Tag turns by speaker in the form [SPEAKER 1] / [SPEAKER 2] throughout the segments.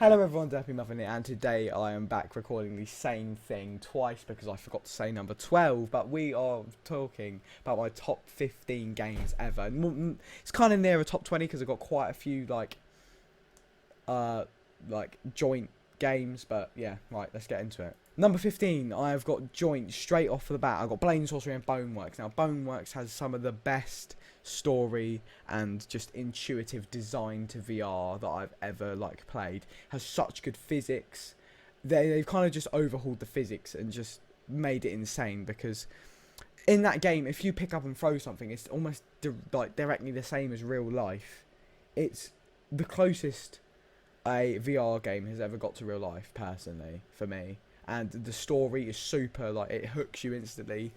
[SPEAKER 1] Hello everyone, Derpy Muffin here, and today I am back recording the same thing twice because I forgot to say number 12, but we are talking about my top 15 games ever. It's kind of near a top 20 because I've got quite a few, joint games, but yeah, right, let's get into it. Number 15, I've got joint straight off the bat. I've got Blade & Sorcery and Boneworks. Now, Boneworks has some of the best story and just intuitive design to VR that I've ever played. Has such good physics. They've kind of just overhauled the physics and just made it insane, because in that game, if you pick up and throw something, it's almost directly the same as real life. It's the closest a VR game has ever got to real life, personally, for me. And the story is super, it hooks you instantly.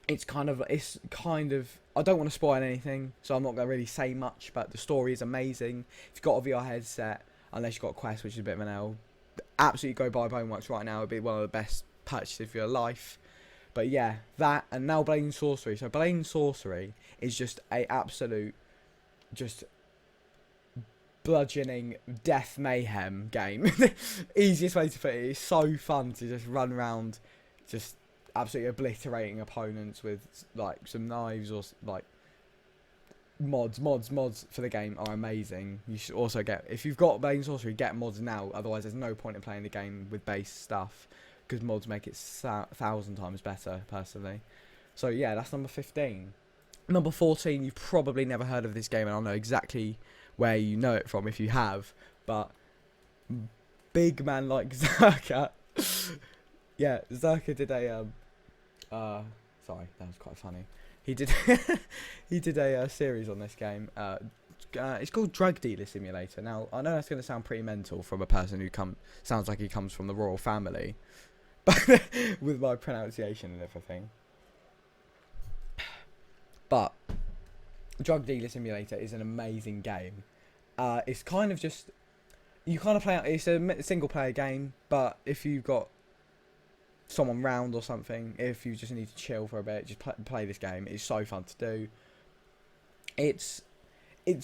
[SPEAKER 1] It's kind of, I don't want to spoil anything, so I'm not going to really say much, but the story is amazing. If you've got a VR headset, unless you've got Quest, which is a bit of an L, absolutely go buy Boneworks right now. It'd be one of the best purchases of your life. But yeah, that, and now Blade & Sorcery. So Blade & Sorcery is just a absolute, just bludgeoning death mayhem game. Easiest way to put it. It's so fun to just run around, just absolutely obliterating opponents with some knives or mods for the game are amazing. You should also get, if you've got Blade & Sorcery, get mods now, otherwise there's no point in playing the game with base stuff, because mods make it 1,000 times better, personally. So yeah, that's number 15. Number 14, you've probably never heard of this game, and I know exactly where you know it from if you have, but big man like Zerka. Yeah, Zerka did a sorry, that was quite funny. He did he did a series on this game. It's called Drug Dealer Simulator. Now, I know that's going to sound pretty mental from a person who sounds like he comes from the royal family, but with my pronunciation and everything. But Drug Dealer Simulator is an amazing game. It's kind of just, you kind of play, it's a single player game, but if you've got someone round or something, if you just need to chill for a bit, just play this game. It's so fun to do. It's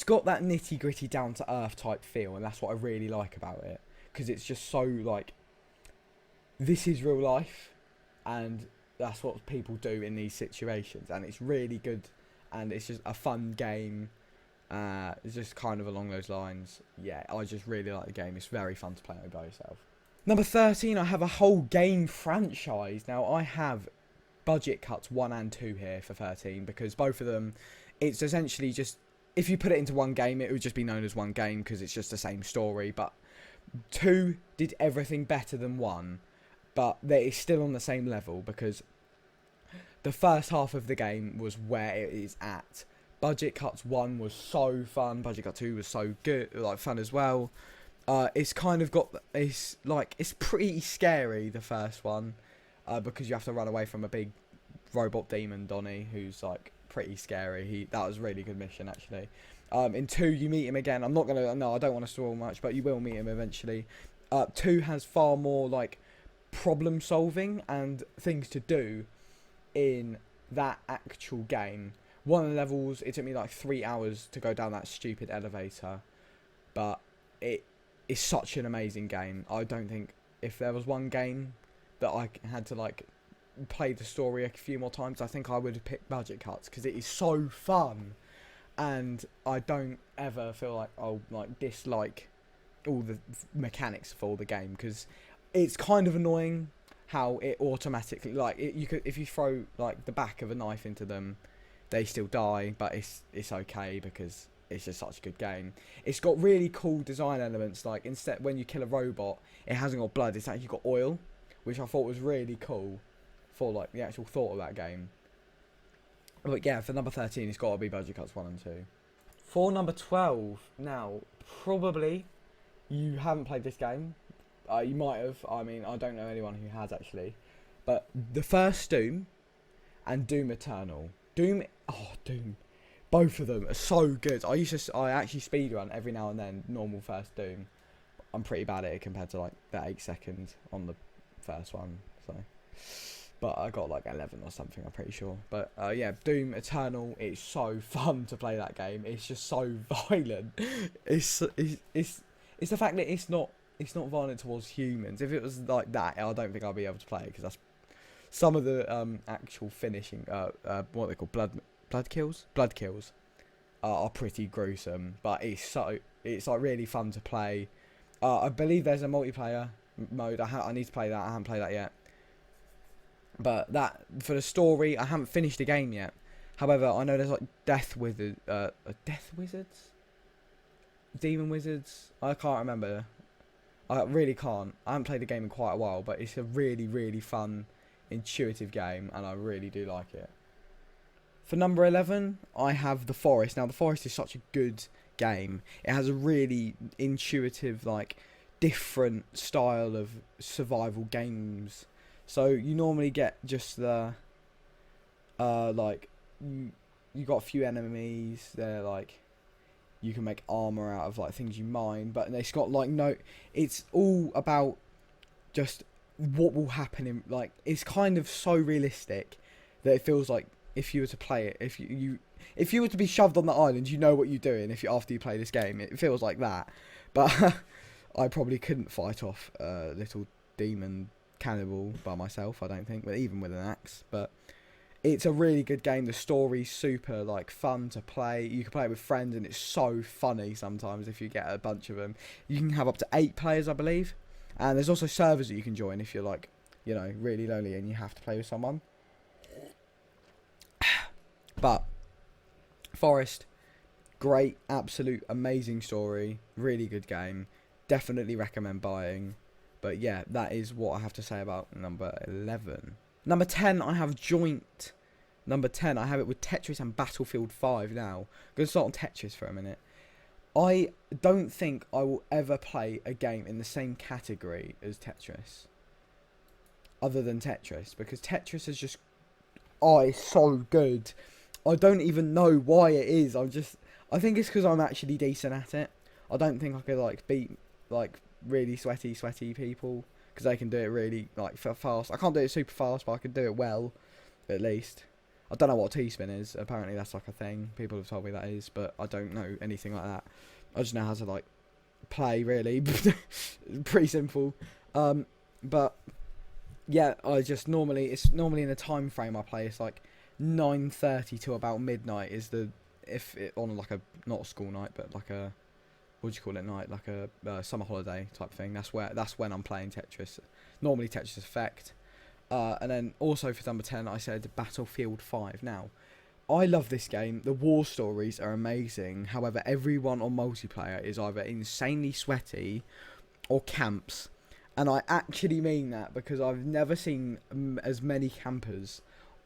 [SPEAKER 1] got that nitty gritty down to earth type feel, and that's what I really like about it, because it's just so this is real life, and that's what people do in these situations, and it's really good, and it's just a fun game. It's just kind of along those lines. Yeah, I just really like the game. It's very fun to play it by yourself. Number 13, I have a whole game franchise. Now, I have Budget Cuts 1 and 2 here for 13, because both of them, it's essentially just, if you put it into one game, it would just be known as one game, because it's just the same story. But 2 did everything better than 1, but they is still on the same level, because the first half of the game was where it is at. Budget Cuts 1 was so fun. Budget Cut 2 was so good, fun as well. It's kind of got, it's pretty scary, the first one, because you have to run away from a big robot demon, Donnie, who's pretty scary. That was a really good mission, actually. In 2, you meet him again. I don't want to spoil much, but you will meet him eventually. 2 has far more problem solving and things to do in that actual game. One of the levels, it took me 3 hours to go down that stupid elevator, but it is such an amazing game. I don't think if there was one game that I had to play the story a few more times, I think I would have picked Budget Cuts, because it is so fun, and I don't ever feel like I'll dislike all the mechanics of all the game, because it's kind of annoying how it automatically you could, if you throw the back of a knife into them, they still die, but it's okay, because it's just such a good game. It's got really cool design elements, instead when you kill a robot, it hasn't got blood, it's actually got oil, which I thought was really cool for the actual thought of that game. But yeah, for number 13, it's got to be Budget Cuts 1 and 2. For number 12, now, probably you haven't played this game. You might have. I mean, I don't know anyone who has, actually. But the first Doom and Doom Eternal. Doom, both of them are so good. I actually speedrun every now and then normal first Doom. I'm pretty bad at it compared to the 8 seconds on the first one. So, but I got 11 or something, I'm pretty sure. But yeah, Doom Eternal, it's so fun to play that game. It's just so violent. It's it's the fact that it's not violent towards humans. If it was like that, I don't think I'll be able to play, because that's some of the actual finishing what they call blood kills are pretty gruesome, but it's like really fun to play. I believe there's a multiplayer mode. I need to play that. I haven't played that yet. But that, for the story, I haven't finished the game yet. However, I know there's like death wizards, demon wizards. I can't remember. I really can't. I haven't played the game in quite a while, but it's a really, really fun, intuitive game, and I really do like it. For number 11, I have The Forest. Now, The Forest is such a good game. It has a really intuitive, like, different style of survival games. So you normally get just the, like, you got a few enemies. They're like, you can make armor out of like things you mine, but it's got like no. It's all about just what will happen in, like, it's kind of so realistic that it feels like if you were to play it, if you were to be shoved on the island, you know what you're doing. If you after you play this game, it feels like that. But I probably couldn't fight off a little demon cannibal by myself, I don't think, but even with an axe. But it's a really good game. The story's super like fun to play. You can play it with friends, and it's so funny sometimes if you get a bunch of them. You can have up to 8 players, I believe. And there's also servers that you can join if you're like, you know, really lonely and you have to play with someone. But Forest, great, absolute amazing story, really good game. Definitely recommend buying. But yeah, that is what I have to say about number 11. Number 10, I have joint. Number 10, I have it with Tetris and Battlefield 5 now. I'm going to start on Tetris for a minute. I don't think I will ever play a game in the same category as Tetris, other than Tetris, because Tetris is just, oh, it's so good. I don't even know why it is. I think it's because I'm actually decent at it. I don't think I could like beat like really sweaty people, because they can do it really like fast. I can't do it super fast, but I can do it well, at least. I don't know what T-spin is. Apparently that's like a thing. People have told me that is, but I don't know anything like that. I just know how to like play, really. Pretty simple. But yeah, it's normally in the time frame I play. It's like 9:30 to about midnight is on like a, not a school night, but like a, what do you call it, night, like a summer holiday type thing. That's when I'm playing Tetris. Normally Tetris Effect. And then also for number 10, I said Battlefield 5. Now, I love this game. The war stories are amazing. However, everyone on multiplayer is either insanely sweaty or camps. And I actually mean that, because I've never seen as many campers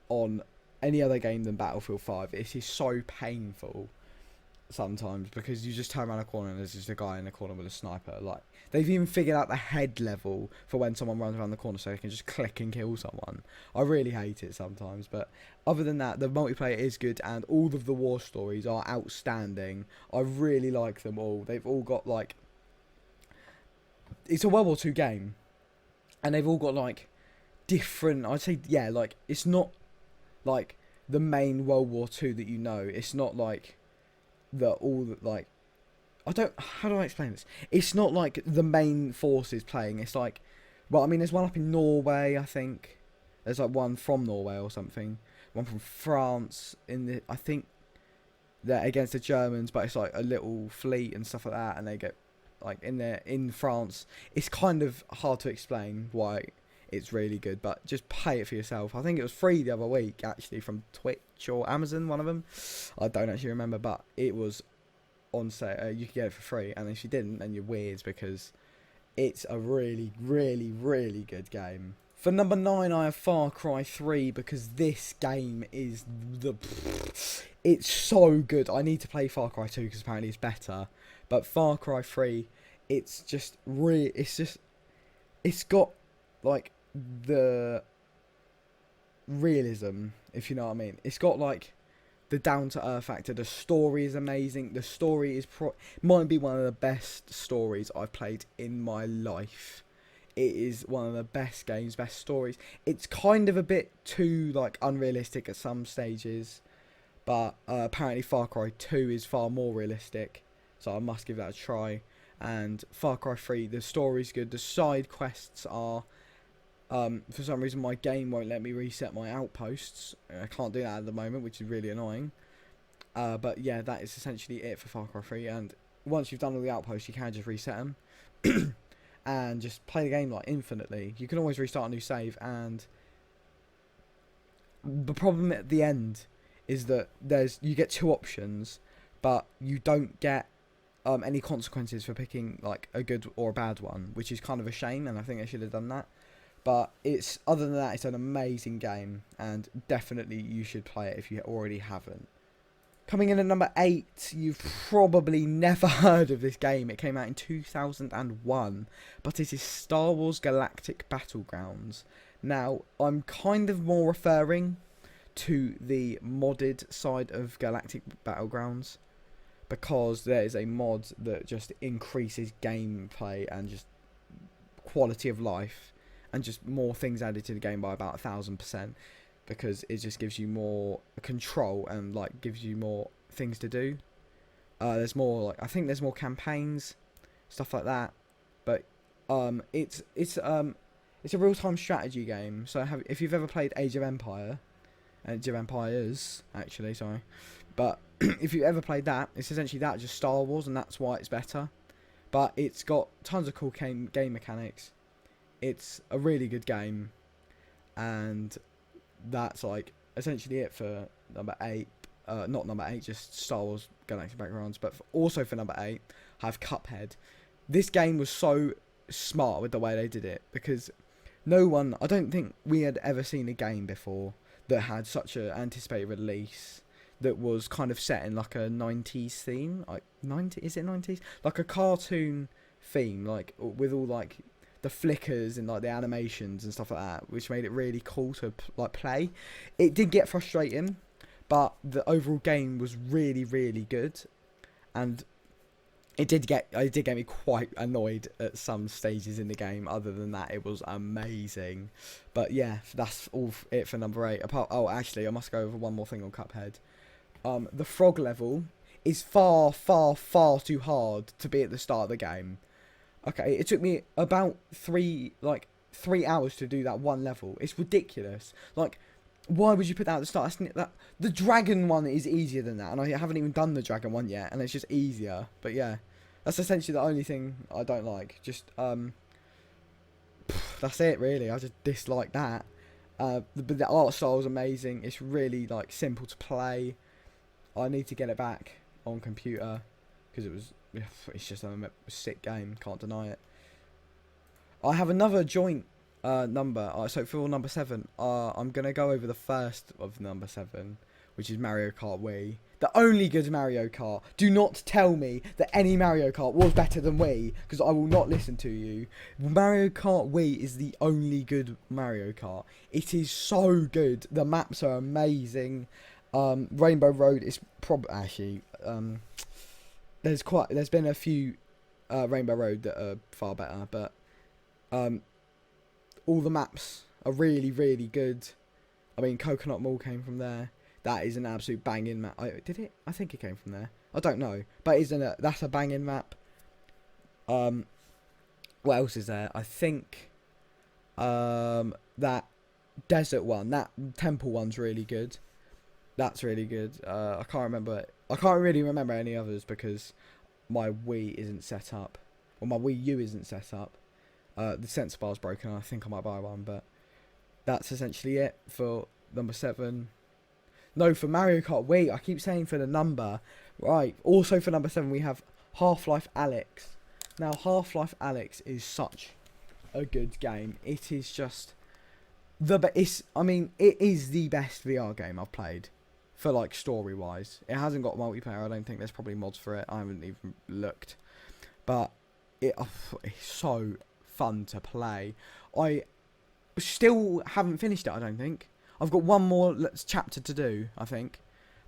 [SPEAKER 1] on any other game than Battlefield 5. It is so painful sometimes, because you just turn around a corner and there's just a guy in the corner with a sniper. Like, they've even figured out the head level for when someone runs around the corner so they can just click and kill someone. I really hate it sometimes, but other than that, the multiplayer is good, and all of the war stories are outstanding. I really like them all. They've all got like, it's a World War II game, and they've all got like different, I'd say, yeah, like, it's not like the main World War II that you know. It's not like how do I explain this? It's not like the main forces playing. It's like, well, I mean, there's one up in Norway, I think. There's like one from Norway or something. One from France I think they're against the Germans, but it's like a little fleet and stuff like that, and they get like in France. It's kind of hard to explain why it's really good, but just pay it for yourself. I think it was free the other week, actually, from Twitch or Amazon, one of them. I don't actually remember, but it was on sale. You could get it for free, and if you didn't, then you're weird, because it's a really, really, really good game. For number 9, I have Far Cry 3, because this game is it's so good. I need to play Far Cry 2 because apparently it's better, but Far Cry 3, it's got like the realism, if you know what I mean. It's got like the down to earth factor. The story is amazing. The story is might be one of the best stories I've played in my life. It is one of the best games, best stories. It's kind of a bit too like unrealistic at some stages, but apparently Far Cry 2 is far more realistic, so I must give that a try. And Far Cry 3, the story's good. The side quests are, for some reason my game won't let me reset my outposts. I can't do that at the moment, which is really annoying. But yeah, that is essentially it for Far Cry 3. And once you've done all the outposts, you can just reset them. And just play the game like infinitely. You can always restart a new save, and the problem at the end is that you get two options, but you don't get any consequences for picking like a good or a bad one, which is kind of a shame, and I think they should have done that. But it's, other than that, it's an amazing game, and definitely you should play it if you already haven't. Coming in at number 8, you've probably never heard of this game. It came out in 2001, but it is Star Wars Galactic Battlegrounds. Now, I'm kind of more referring to the modded side of Galactic Battlegrounds, because there is a mod that just increases gameplay and just quality of life, and just more things added to the game by about 1,000%, because it just gives you more control and like gives you more things to do. There's more, like, I think there's more campaigns, stuff like that. But it's a real-time strategy game. So if you've ever played Age of Empires, actually, sorry, but if you ever played that, it's essentially that, just Star Wars, and that's why it's better. But it's got tons of cool game mechanics. It's a really good game, and that's like essentially it for number 8. Not number 8, just Star Wars Galactic Backgrounds. But also for number 8, I have Cuphead. This game was so smart with the way they did it, because I don't think we had ever seen a game before that had such an anticipated release, that was kind of set in like a 90s theme, like is it 90s? Like a cartoon theme, like with all like the flickers and like the animations and stuff like that, which made it really cool to like play. It did get frustrating, but the overall game was really, really good, and it did get me quite annoyed at some stages in the game. Other than that, it was amazing. But yeah, that's all it for number 8. Oh, actually, I must go over one more thing on Cuphead. The frog level is far, far, far too hard to be at the start of the game. Okay, it took me about 3 hours to do that one level. It's ridiculous. Like, why would you put that at the start? The dragon one is easier than that, and I haven't even done the dragon one yet, and it's just easier. But yeah, that's essentially the only thing I don't like. Just that's it really. I just dislike that. The art style is amazing. It's really like simple to play. I need to get it back on computer, because it's just a sick game. Can't deny it. I have another joint number. So for number 7, I'm gonna go over the first of number 7, which is Mario Kart Wii. The only good Mario Kart. Do not tell me that any Mario Kart was better than Wii, because I will not listen to you. Mario Kart Wii is the only good Mario Kart. It is so good. The maps are amazing. Rainbow Road is actually there's been a few Rainbow Road that are far better, but all the maps are really, really good. I mean, Coconut Mall came from there. That is an absolute banging map. Did it? I think it came from there. I don't know, but that's a banging map. What else is there? I think that desert one, that temple one's really good. That's really good. I can't really remember any others, because my Wii isn't set up, or my Wii U isn't set up. The sensor bar's broken. I think I might buy one, but that's essentially it for number 7. No, for Mario Kart Wii. I keep saying for the number. Right. Also for number 7, we have Half-Life Alyx. Now, Half-Life Alyx is such a good game. It is just it is the best VR game I've played, for like story wise. It hasn't got multiplayer. I don't think there's probably mods for it. I haven't even looked, but it's so fun to play. I still haven't finished it, I don't think. I've got one more chapter to do, I think.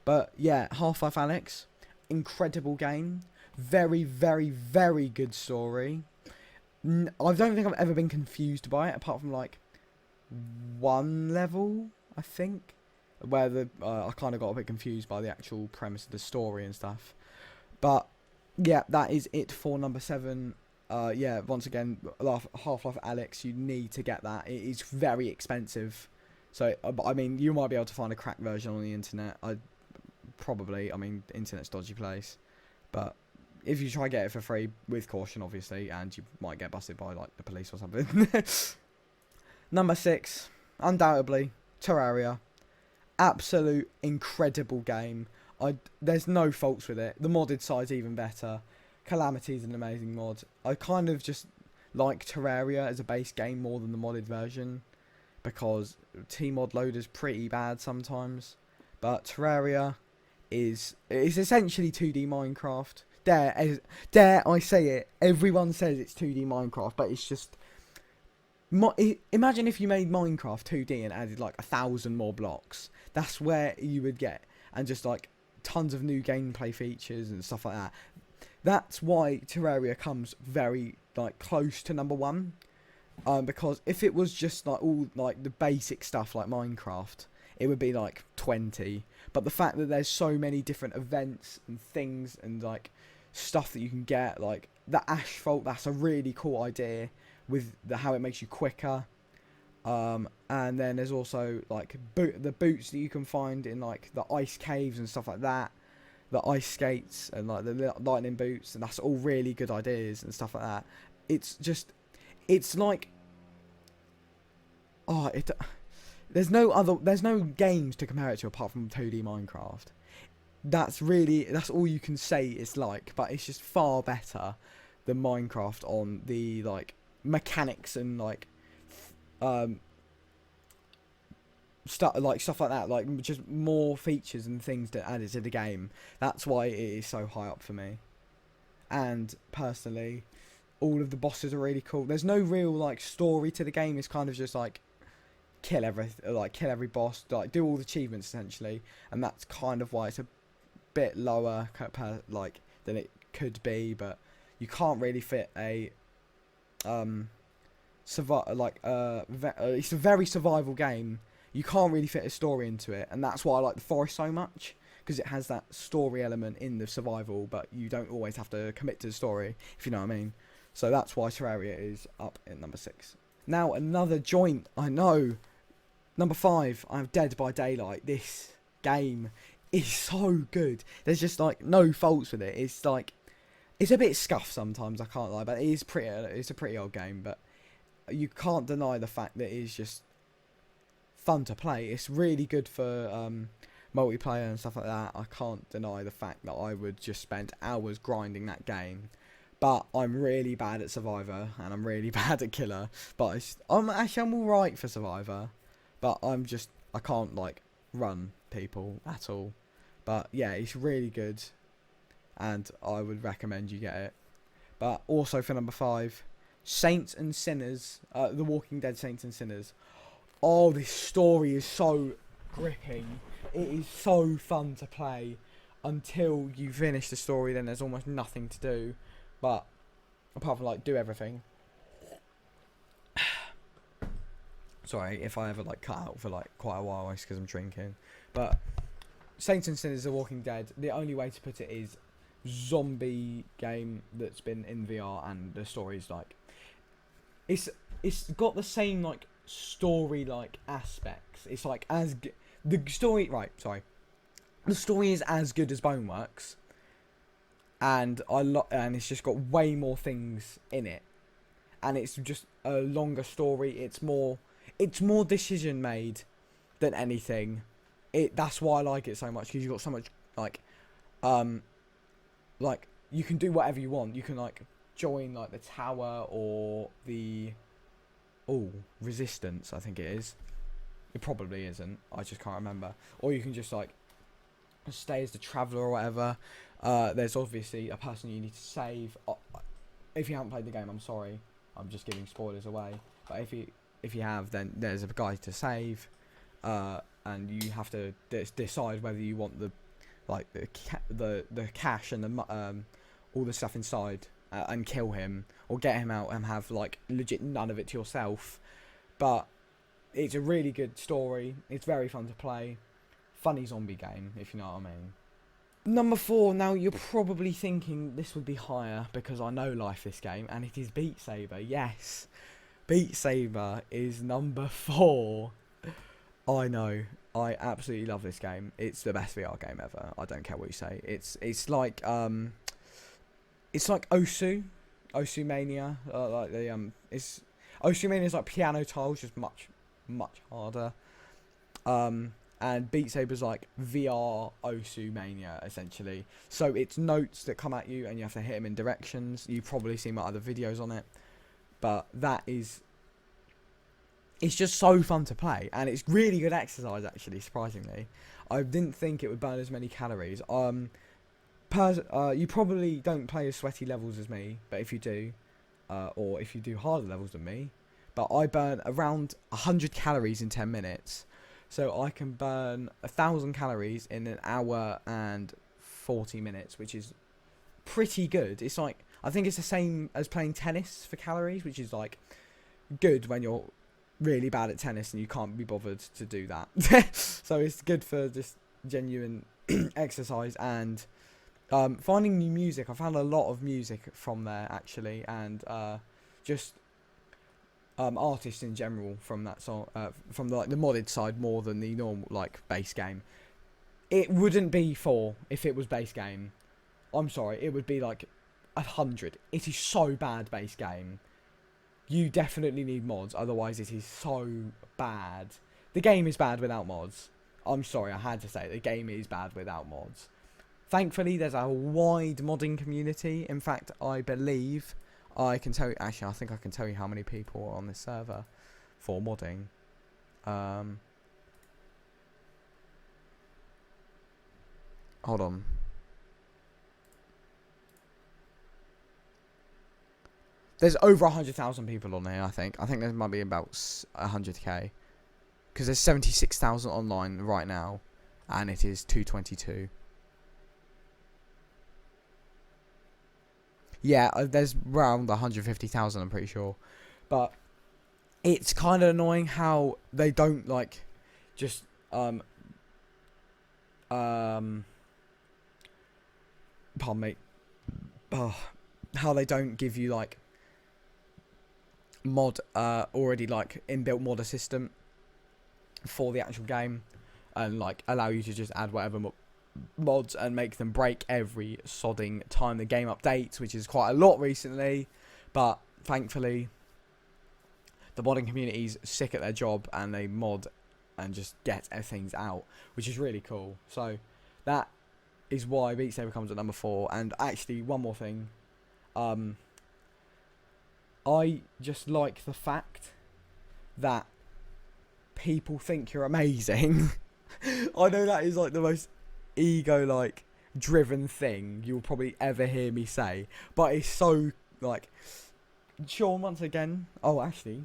[SPEAKER 1] But yeah, Half-Life Alyx, incredible game. Very, very, very good story. I don't think I've ever been confused by it, apart from like one level, I think, where I kind of got a bit confused by the actual premise of the story and stuff. But yeah, that is it for number 7. Yeah, once again, Half-Life Alyx, you need to get that. It is very expensive. So, I mean, you might be able to find a cracked version on the internet. I mean, internet's a dodgy place. But if you try to get it for free, with caution, obviously, and you might get busted by, like, the police or something. Number 6, undoubtedly, Terraria. Absolute incredible game. There's no faults with it. The modded side's even better. Calamity's an amazing mod. I kind of just like Terraria as a base game more than the modded version, because T-mod loader's pretty bad sometimes. But Terraria is essentially 2D Minecraft. Dare I say it? Everyone says it's 2D Minecraft, but it's just... Imagine if you made Minecraft 2D and added like 1,000 more blocks. That's where you would get, and just like tons of new gameplay features and stuff like that. That's why Terraria comes very like close to number 1. Because if it was just like all like the basic stuff like Minecraft, it would be like 20. But the fact that there's so many different events and things and like stuff that you can get, like the asphalt, that's a really cool idea with how it makes you quicker. And then there's also like the boots that you can find in like the ice caves and stuff like that, the ice skates and like the lightning boots, and that's all really good ideas and stuff like that. It's like, there's no games to compare it to apart from 2D Minecraft. That's all you can say it's like, but it's just far better than Minecraft on the like mechanics and like stuff like that, like just more features and things that added to the game. That's why it is so high up for me. And personally, all of the bosses are really cool. There's no real like story to the game. It's kind of just like kill every boss, like do all the achievements essentially, and that's kind of why it's a bit lower than it could be. But you can't really fit a it's a very survival game. You can't really fit a story into it, and that's why I like The Forest so much, because it has that story element in the survival, but you don't always have to commit to the story, if you know what I mean. So that's why Terraria is up at number 6. Now another joint, I know. Number 5, I have Dead by Daylight. This game is so good. There's just like no faults with it. It's like, it's a bit scuffed sometimes, I can't lie, but it's a pretty old game, but you can't deny the fact that it is just fun to play. It's really good for multiplayer and stuff like that. I can't deny the fact that I would just spend hours grinding that game. But I'm really bad at Survivor, and I'm really bad at Killer. But I'm alright for Survivor. But I can't like run people at all. But yeah, it's really good, and I would recommend you get it. But also for number 5, Saints and Sinners, The Walking Dead Saints and Sinners. Oh, this story is so gripping. It is so fun to play until you finish the story. Then there's almost nothing to do, but apart from like do everything. Sorry if I ever like cut out for like quite a while, it's because I'm drinking. But Saints and Sinners: The Walking Dead. The only way to put it is zombie game that's been in VR, and the story's like it's got the same like story like aspects. It's like the story is as good as Boneworks, and and it's just got way more things in it, and it's just a longer story. It's more decision made than anything. That's why I like it so much, because you've got so much like you can do whatever you want. You can like join like the tower or the Resistance, I think it is. It probably isn't, I just can't remember. Or you can just like stay as the Traveller or whatever. There's obviously a person you need to save. If you haven't played the game, I'm sorry, I'm just giving spoilers away. But if you have, then there's a guy to save, and you have to decide whether you want the cash and the all the stuff inside, and kill him, or get him out and have like legit none of it to yourself. But it's a really good story. It's very fun to play. Funny zombie game, if you know what I mean. Number 4. Now you're probably thinking this would be higher because I know life this game, and it is Beat Saber. Yes, Beat Saber is number 4. I know. I absolutely love this game. It's the best VR game ever. I don't care what you say. It's like Osu, Osu Mania. Like the it's Osu Mania is like piano tiles, just much harder. And Beat Saber's like VR Osu Mania essentially. So it's notes that come at you, and you have to hit them in directions. You've probably seen my other videos on it, but it's just so fun to play, and it's really good exercise actually, surprisingly. I didn't think it would burn as many calories. You probably don't play as sweaty levels as me, but if you do, or if you do harder levels than me, but I burn around 100 calories in 10 minutes. So I can burn 1,000 calories in an hour and 40 minutes, which is pretty good. It's like, I think it's the same as playing tennis for calories, which is like good when you're really bad at tennis and you can't be bothered to do that. So it's good for just genuine exercise and finding new music. I found a lot of music from there actually, and just artists in general from that song, from like the modded side more than the normal like base game. It wouldn't be 4 if it was base game. I'm sorry, it would be like 100. It is so bad base game. You definitely need mods, otherwise it is so bad. The game is bad without mods. I'm sorry, I had to say it. The game is bad without mods. Thankfully, there's a wide modding community. In fact, I believe I can tell you... Actually, I think I can tell you how many people are on this server for modding. Hold on. There's over 100,000 people on here, I think. I think there might be about 100k. Because there's 76,000 online right now. And it is 222. Yeah, there's around 150,000, I'm pretty sure. But it's kind of annoying how they don't, like, just, pardon me. How they don't give you, like, already like inbuilt mod assistant for the actual game, and like allow you to just add whatever mods and make them break every sodding time the game updates, which is quite a lot recently. But thankfully the modding community's sick at their job and they mod and just get things out, which is really cool. So that is why Beat Saber comes at number 4. And actually, one more thing, I just like the fact that people think you're amazing. I know that is like the most ego like driven thing you'll probably ever hear me say, but it's so like Sean once again. Oh, actually,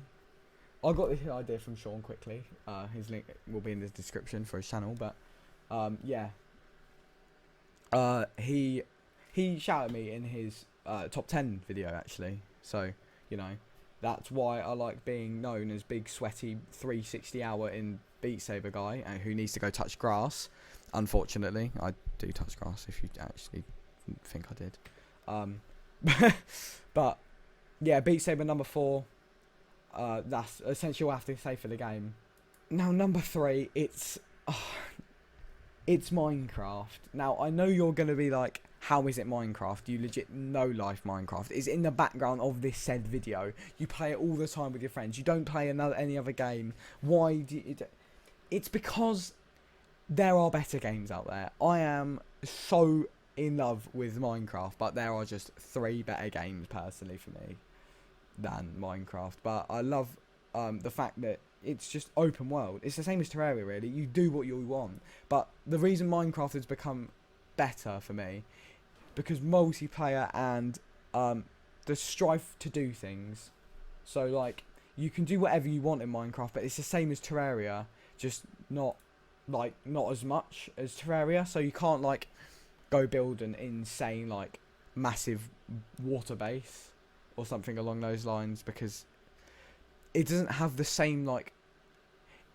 [SPEAKER 1] I got this idea from Sean quickly. His link will be in the description for his channel, but yeah. He shouted me in his top 10 video actually, so you know, that's why I like being known as big sweaty 360 hour in Beat Saber guy who needs to go touch grass. Unfortunately, I do touch grass if you actually think I did. But yeah, Beat Saber number 4. That's essentially all I have to say for the game. Now number 3, it's Minecraft. Now I know you're gonna be like, how is it Minecraft? You legit know life Minecraft. It's in the background of this said video. You play it all the time with your friends. You don't play any other game. Why do you... It's because there are better games out there. I am so in love with Minecraft, but there are just 3 better games personally for me than Minecraft. But I love the fact that it's just open world. It's the same as Terraria really. You do what you want. But the reason Minecraft has become better for me, because multiplayer and the strive to do things. So like you can do whatever you want in Minecraft, but it's the same as Terraria, just not as much as Terraria. So you can't like go build an insane like massive water base or something along those lines, because it doesn't have the same like,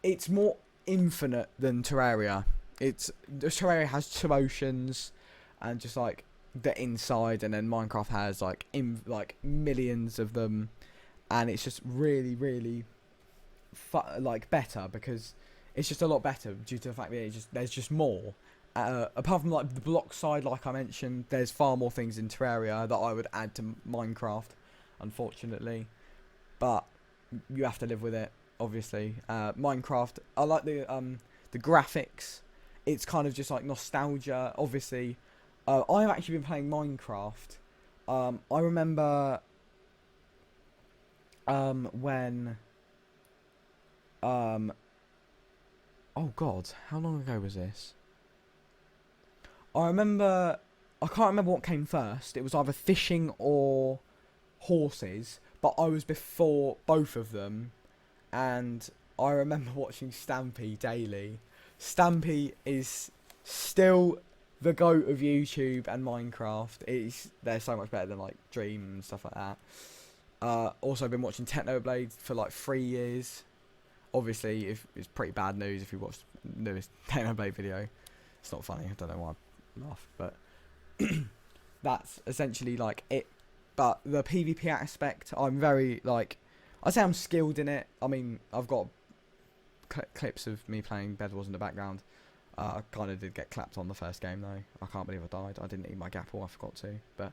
[SPEAKER 1] it's more infinite than Terraria. Terraria has 2 oceans. and just like the inside, and then Minecraft has like like millions of them, and it's just really really like better because it's just a lot better due to the fact that there's just more. Apart from like the block side, like I mentioned, there's far more things in Terraria that I would add to Minecraft, unfortunately. But you have to live with it, obviously. Minecraft, I like the graphics. It's kind of just like nostalgia, obviously. I've actually been playing Minecraft. I remember when oh god, how long ago was this? I can't remember what came first. It was either fishing or horses, but I was before both of them, and I remember watching Stampy daily. Stampy is still the GOAT of YouTube and Minecraft. They're so much better than like Dream and stuff like that. Also been watching Technoblade for like 3 years. Obviously, if it's pretty bad news if you watch the newest Technoblade video. It's not funny. I don't know why I laugh, but that's essentially like it. But the PvP aspect, I'm very like, I'd say I'm skilled in it. I mean, I've got clips of me playing Bed Wars in the background. I kind of did get clapped on the first game though. I can't believe I died. I didn't eat my gapple. I forgot to, but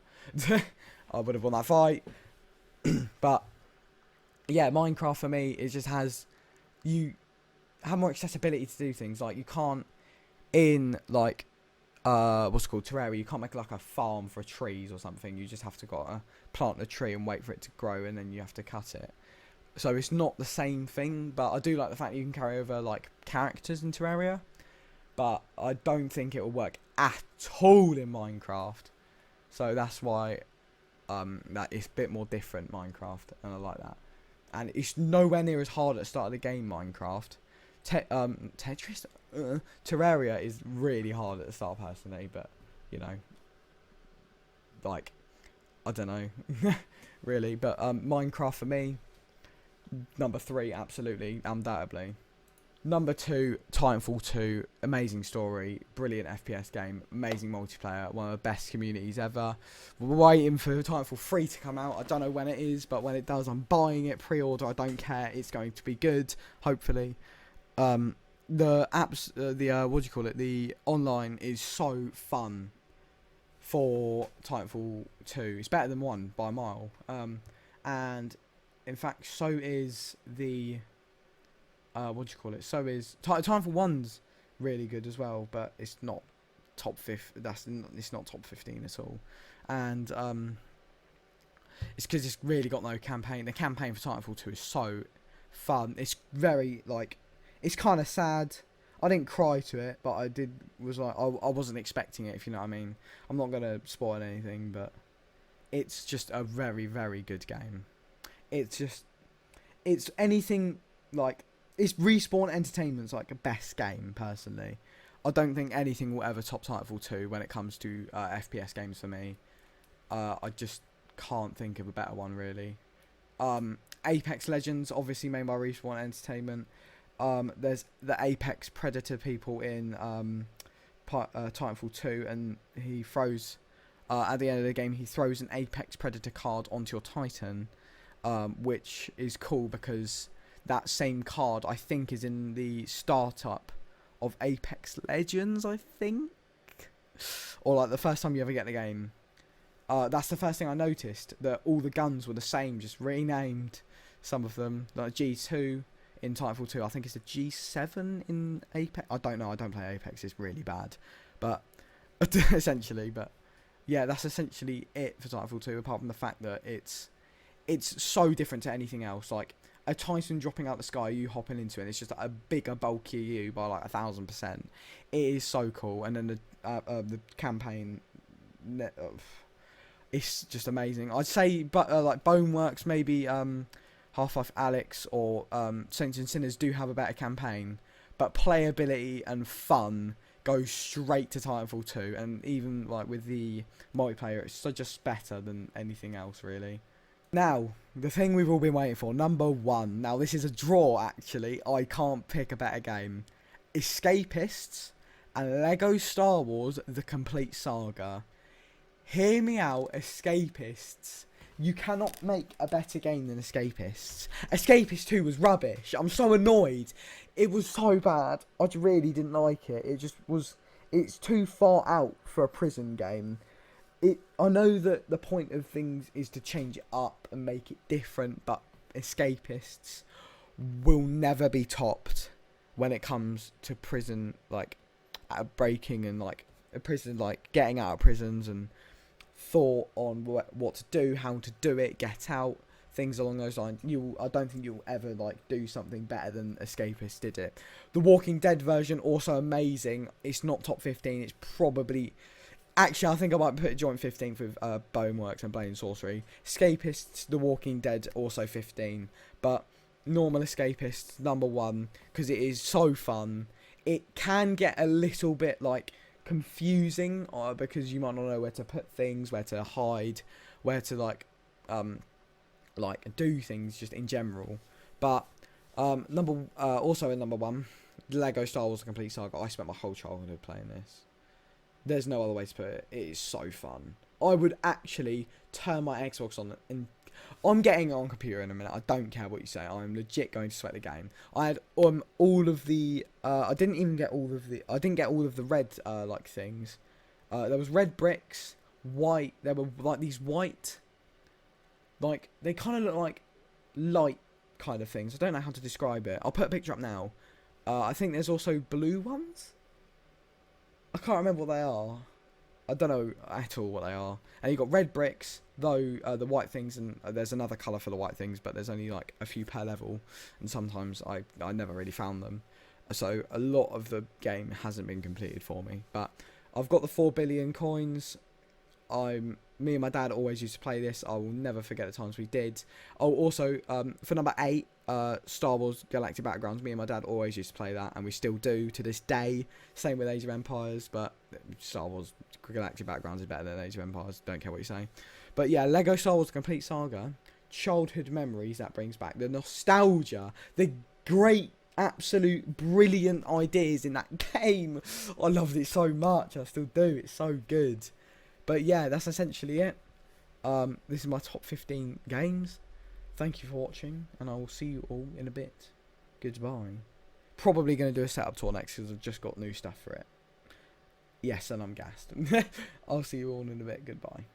[SPEAKER 1] I would have won that fight. But yeah, Minecraft for me, it just has, you have more accessibility to do things. Like you can't in like what's it called, Terraria, you can't make like a farm for trees or something. You just have to gotta plant a tree and wait for it to grow, and then you have to cut it. So it's not the same thing, but I do like the fact that you can carry over like characters in Terraria, but I don't think it will work at all in Minecraft. So that's why that is a bit more different, Minecraft, and I like that. And it's nowhere near as hard at the start of the game, Minecraft. Tetris, Terraria is really hard at the start personally, but you know, like, I don't know, really. But Minecraft for me, number 3, absolutely, undoubtedly. Number 2, Titanfall 2, amazing story, brilliant FPS game, amazing multiplayer, one of the best communities ever. We're waiting for Titanfall 3 to come out. I don't know when it is, but when it does, I'm buying it, pre-order, I don't care, it's going to be good, hopefully. The apps, what do you call it, the online is so fun for Titanfall 2. It's better than 1 by a mile. And in fact, so is the what do you call it? So is Titanfall 1's really good as well, but it's not top 5. It's not top 15 at all, and it's because it's really got no campaign. The campaign for Titanfall 2 is so fun. It's very like, it's kind of sad. I didn't cry to it, but I wasn't expecting it. If you know what I mean. I'm not gonna spoil anything, but it's just a very very good game. It's anything like. It's Respawn Entertainment's like a best game, personally. I don't think anything will ever top Titanfall 2 when it comes to FPS games for me. I just can't think of a better one, really. Apex Legends, obviously made by Respawn Entertainment. There's the Apex Predator people in Titanfall 2, and he throws, at the end of the game, he throws an Apex Predator card onto your Titan, which is cool because that same card, I think, is in the startup of Apex Legends, I think. Or like the first time you ever get the game. That's the first thing I noticed, that all the guns were the same, just renamed, some of them. Like G2 in Titanfall 2, I think it's a G7 in Apex. I don't know, I don't play Apex, it's really bad. But, essentially, but yeah, that's essentially it for Titanfall 2, apart from the fact that it's so different to anything else. Like, a Titan dropping out the sky, you hopping into it, and it's just a bigger, bulkier you by like 1,000%. It is so cool. And then the campaign, it's just amazing. I'd say, but like Boneworks, maybe Half-Life Alyx or Saints and Sinners do have a better campaign, but playability and fun goes straight to Titanfall 2, and even like with the multiplayer, it's just better than anything else, really. Now, the thing we've all been waiting for, number 1. Now, this is a draw, actually. I can't pick a better game. Escapists and Lego Star Wars The Complete Saga. Hear me out, Escapists. You cannot make a better game than Escapists. Escapists 2 was rubbish. I'm so annoyed. It was so bad. I really didn't like it. It just was... It's too far out for a prison game. I know that the point of things is to change it up and make it different, but Escapists will never be topped when it comes to prison, like, breaking and, like, a prison, like, getting out of prisons and thought on what to do, how to do it, get out, things along those lines. I don't think you'll ever, like, do something better than Escapists did it. The Walking Dead version, also amazing. It's not top 15. It's probably... Actually, I think I might put it joint 15th with Boneworks and Blade and Sorcery. Escapists, The Walking Dead, also 15. But normal Escapists, number 1, because it is so fun. It can get a little bit, like, confusing, because you might not know where to put things, where to hide, where to, like do things just in general. But, also in number 1, Lego Star Wars: The Complete Saga. I spent my whole childhood playing this. There's no other way to put it. It is so fun. I would actually turn my Xbox on and... I'm getting it on computer in a minute. I don't care what you say. I'm legit going to sweat the game. I had all of the... I didn't get all of the red, like, things. There was red bricks, white... There were, like, these white... Like, they kind of look like light kind of things. I don't know how to describe it. I'll put a picture up now. I think there's also blue ones. I can't remember what they are. I don't know at all what they are. And you've got red bricks, though, the white things, and there's another colour for the white things, but there's only, like, a few per level, and sometimes I never really found them. So a lot of the game hasn't been completed for me. But I've got the 4 billion coins. Me and my dad always used to play this. I will never forget the times we did. Oh, also, for number 8, Star Wars Galactic Battlegrounds. Me and my dad always used to play that, and we still do to this day. Same with Age of Empires, but Star Wars Galactic Battlegrounds is better than Age of Empires. Don't care what you say. But yeah, Lego Star Wars Complete Saga. Childhood memories that brings back. The nostalgia. The great, absolute, brilliant ideas in that game. I loved it so much. I still do. It's so good. But yeah, that's essentially it. This is my top 15 games. Thank you for watching, and I will see you all in a bit. Goodbye. Probably going to do a setup tour next because I've just got new stuff for it. Yes, and I'm gassed. I'll see you all in a bit. Goodbye.